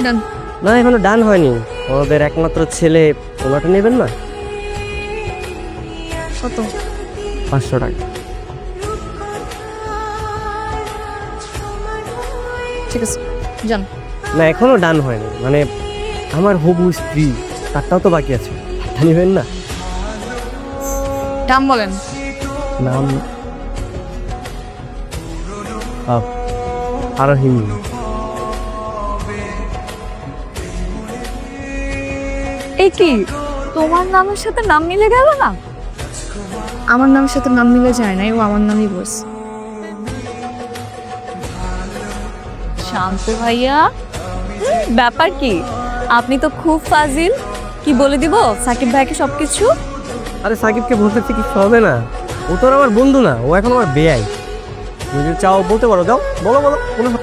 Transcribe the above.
ডান। না এখনো ডান হয়নি, ওদের একমাত্র ছেলে, ওনাটা নেবেন না? কত? 500 টাকা। ঠিক আছে, যান। না এখনো ডান হয়নি, মানে আমার হবু স্ত্রী, তারটাও তো বাকি আছে, তারটা নেবেন না? দাম বলেন। নাম আরহিম। এই কি, তোমার নামের সাথে নাম মিলে গেল না? আমার নামের সাথে নাম মিলে যায় না, ও আমার নামই বস। শান্ত ভাইয়া, ব্যাপার কি? আপনি তো খুব ফাজিল। কি বলে দিব সাকিব ভাইকে সবকিছু? আরে সাকিবকে বলতে কিছু হবে না, ও তো আর আমার বন্ধু না, ও এখন আমার বেয়াই। যদি চাও বলতে পারো, যাও বলো বলো কোনো